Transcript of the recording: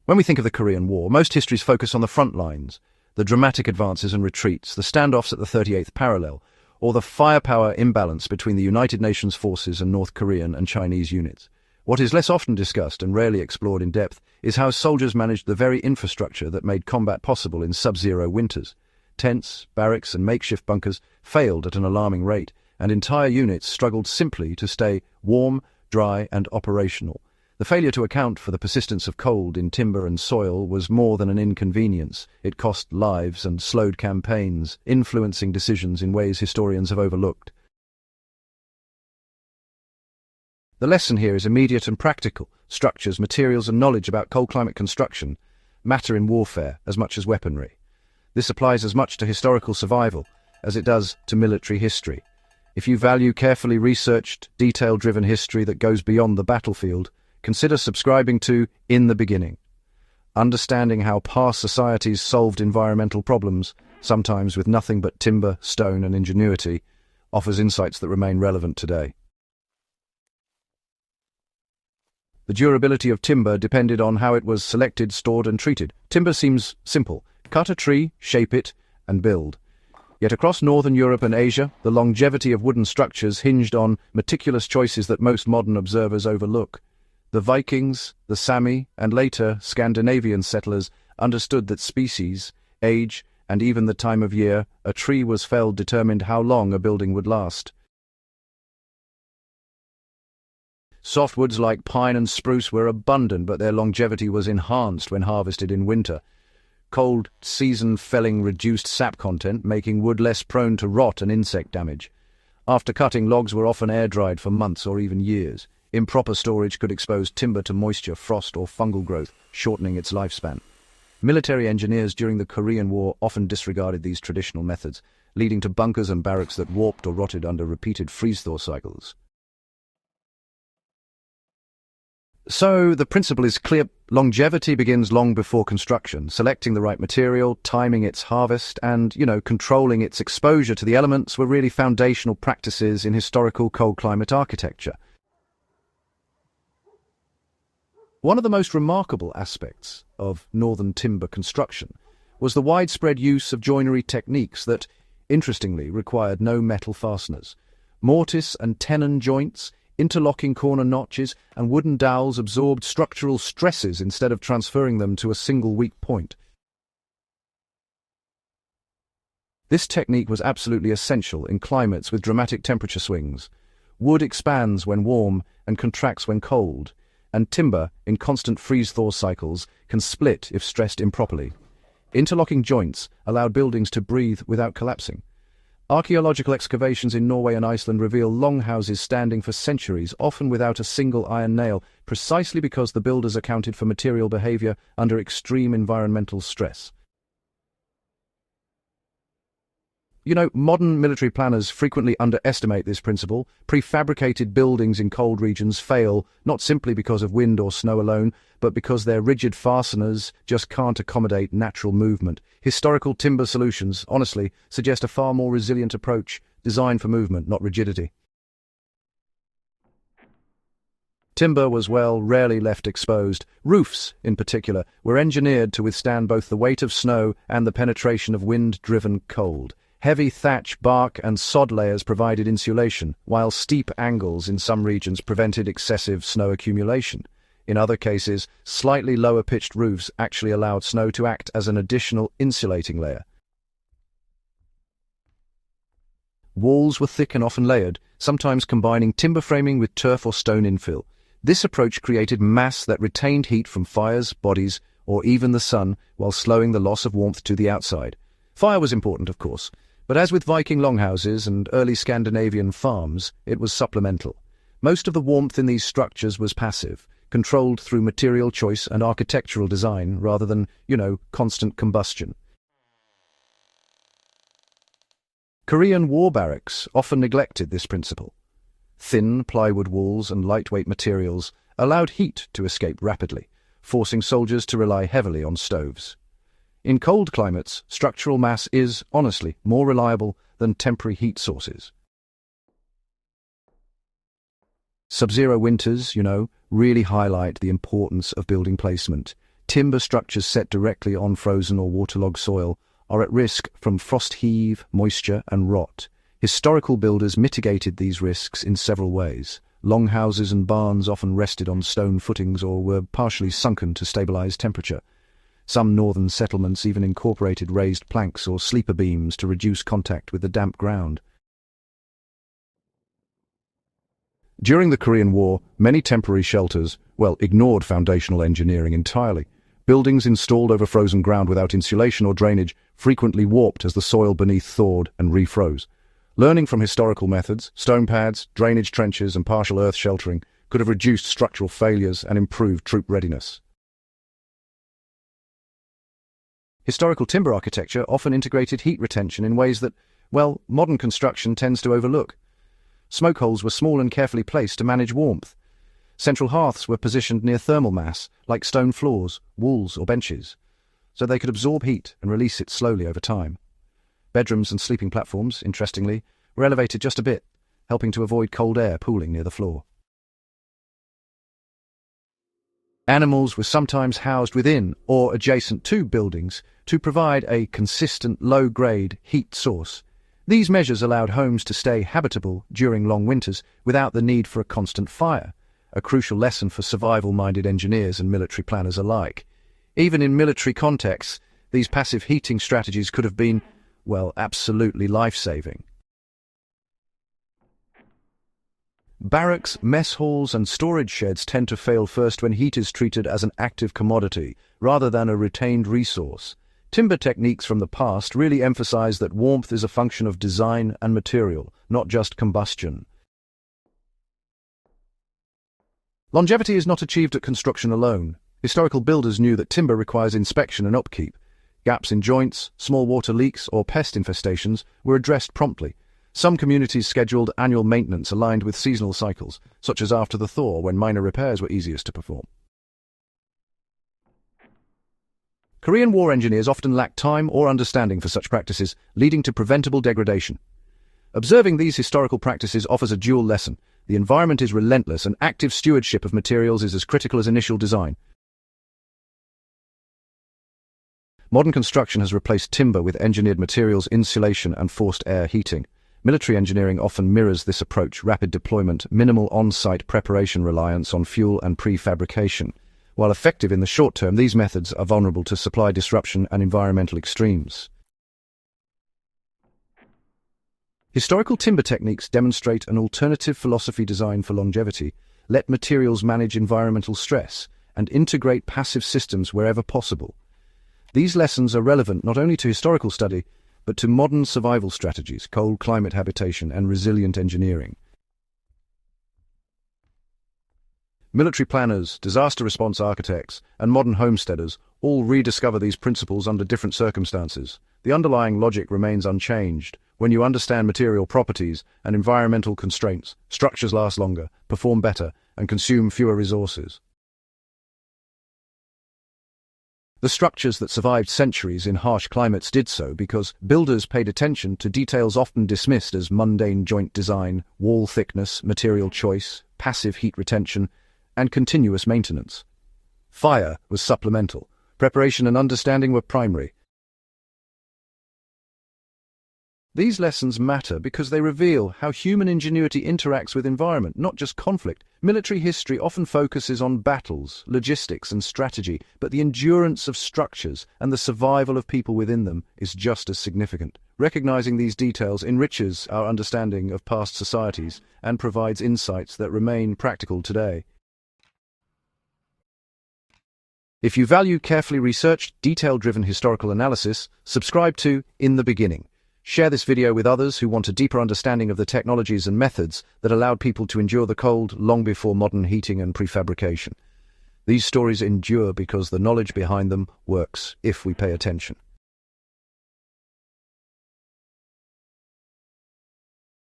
When we think of the Korean War, most histories focus on the front lines, the dramatic advances and retreats, the standoffs at the 38th parallel, or the firepower imbalance between the United Nations forces and North Korean and Chinese units. What is less often discussed and rarely explored in depth is how soldiers managed the very infrastructure that made combat possible in sub-zero winters. Tents, barracks and makeshift bunkers failed at an alarming rate, and entire units struggled simply to stay warm, dry and operational. The failure to account for the persistence of cold in timber and soil was more than an inconvenience. It cost lives and slowed campaigns, influencing decisions in ways historians have overlooked. The lesson here is immediate and practical. Structures, materials and knowledge about cold climate construction matter in warfare as much as weaponry. This applies as much to historical survival as it does to military history. If you value carefully researched, detail-driven history that goes beyond the battlefield, consider subscribing to In the Beginning. Understanding how past societies solved environmental problems, sometimes with nothing but timber, stone and ingenuity, offers insights that remain relevant today. The durability of timber depended on how it was selected, stored and treated. Timber seems simple. Cut a tree, shape it and build. Yet across Northern Europe and Asia, the longevity of wooden structures hinged on meticulous choices that most modern observers overlook. The Vikings, the Sami, and later Scandinavian settlers understood that species, age, and even the time of year a tree was felled determined how long a building would last. Softwoods like pine and spruce were abundant, but their longevity was enhanced when harvested in winter. Cold season felling reduced sap content, making wood less prone to rot and insect damage. After cutting, logs were often air-dried for months or even years. Improper storage could expose timber to moisture, frost or fungal growth, shortening its lifespan. Military engineers during the Korean War often disregarded these traditional methods, leading to bunkers and barracks that warped or rotted under repeated freeze-thaw cycles. So the principle is clear. Longevity begins long before construction. Selecting the right material, timing its harvest, and, controlling its exposure to the elements were really foundational practices in historical cold climate architecture. One of the most remarkable aspects of northern timber construction was the widespread use of joinery techniques that, interestingly, required no metal fasteners. Mortise and tenon joints, interlocking corner notches, and wooden dowels absorbed structural stresses instead of transferring them to a single weak point. This technique was absolutely essential in climates with dramatic temperature swings. Wood expands when warm and contracts when cold, and timber, in constant freeze-thaw cycles, can split if stressed improperly. Interlocking joints allowed buildings to breathe without collapsing. Archaeological excavations in Norway and Iceland reveal longhouses standing for centuries, often without a single iron nail, precisely because the builders accounted for material behavior under extreme environmental stress. Modern military planners frequently underestimate this principle. Prefabricated buildings in cold regions fail, not simply because of wind or snow alone, but because their rigid fasteners just can't accommodate natural movement. Historical timber solutions, honestly, suggest a far more resilient approach, designed for movement, not rigidity. Timber was, rarely left exposed. Roofs, in particular, were engineered to withstand both the weight of snow and the penetration of wind-driven cold. Heavy thatch, bark and sod layers provided insulation, while steep angles in some regions prevented excessive snow accumulation. In other cases, slightly lower-pitched roofs actually allowed snow to act as an additional insulating layer. Walls were thick and often layered, sometimes combining timber framing with turf or stone infill. This approach created mass that retained heat from fires, bodies, or even the sun, while slowing the loss of warmth to the outside. Fire was important, of course, but as with Viking longhouses and early Scandinavian farms, it was supplemental. Most of the warmth in these structures was passive, controlled through material choice and architectural design rather than, constant combustion. Korean war barracks often neglected this principle. Thin plywood walls and lightweight materials allowed heat to escape rapidly, forcing soldiers to rely heavily on stoves. In cold climates, structural mass is, honestly, more reliable than temporary heat sources. Sub-zero winters, really highlight the importance of building placement. timber structures set directly on frozen or waterlogged soil are at risk from frost heave, moisture, and rot. Historical builders mitigated these risks in several ways. Longhouses and barns often rested on stone footings or were partially sunken to stabilize temperature. Some northern settlements even incorporated raised planks or sleeper beams to reduce contact with the damp ground. During the Korean War, many temporary shelters, ignored foundational engineering entirely. Buildings installed over frozen ground without insulation or drainage frequently warped as the soil beneath thawed and refroze. Learning from historical methods, stone pads, drainage trenches, and partial earth sheltering could have reduced structural failures and improved troop readiness. Historical timber architecture often integrated heat retention in ways that, modern construction tends to overlook. Smoke holes were small and carefully placed to manage warmth. Central hearths were positioned near thermal mass, like stone floors, walls, or benches, so they could absorb heat and release it slowly over time. Bedrooms and sleeping platforms, interestingly, were elevated just a bit, helping to avoid cold air pooling near the floor. Animals were sometimes housed within or adjacent to buildings to provide a consistent, low-grade heat source. These measures allowed homes to stay habitable during long winters without the need for a constant fire, a crucial lesson for survival-minded engineers and military planners alike. Even in military contexts, these passive heating strategies could have been, absolutely life-saving. Barracks, mess halls, and storage sheds tend to fail first when heat is treated as an active commodity rather than a retained resource. Timber techniques from the past really emphasize that warmth is a function of design and material, not just combustion. Longevity is not achieved at construction alone. Historical builders knew that timber requires inspection and upkeep. Gaps in joints, small water leaks, or pest infestations were addressed promptly. Some communities scheduled annual maintenance aligned with seasonal cycles, such as after the thaw, when minor repairs were easiest to perform. Korean War engineers often lacked time or understanding for such practices, leading to preventable degradation. Observing these historical practices offers a dual lesson. The environment is relentless, and active stewardship of materials is as critical as initial design. Modern construction has replaced timber with engineered materials, insulation, and forced air heating. Military engineering often mirrors this approach: rapid deployment, minimal on-site preparation, reliance on fuel and prefabrication. While effective in the short term, these methods are vulnerable to supply disruption and environmental extremes. Historical timber techniques demonstrate an alternative philosophy designed for longevity. Let materials manage environmental stress and integrate passive systems wherever possible. These lessons are relevant not only to historical study, but to modern survival strategies, cold climate habitation, and resilient engineering. Military planners, disaster response architects, and modern homesteaders all rediscover these principles under different circumstances. The underlying logic remains unchanged. When you understand material properties and environmental constraints, structures last longer, perform better, and consume fewer resources. The structures that survived centuries in harsh climates did so because builders paid attention to details often dismissed as mundane: joint design, wall thickness, material choice, passive heat retention, and continuous maintenance. Fire was supplemental. Preparation and understanding were primary. These lessons matter because they reveal how human ingenuity interacts with environment, not just conflict. Military history often focuses on battles, logistics, and strategy, but the endurance of structures and the survival of people within them is just as significant. Recognizing these details enriches our understanding of past societies and provides insights that remain practical today. If you value carefully researched, detail-driven historical analysis, subscribe to In the Beginning. Share this video with others who want a deeper understanding of the technologies and methods that allowed people to endure the cold long before modern heating and prefabrication. These stories endure because the knowledge behind them works if we pay attention.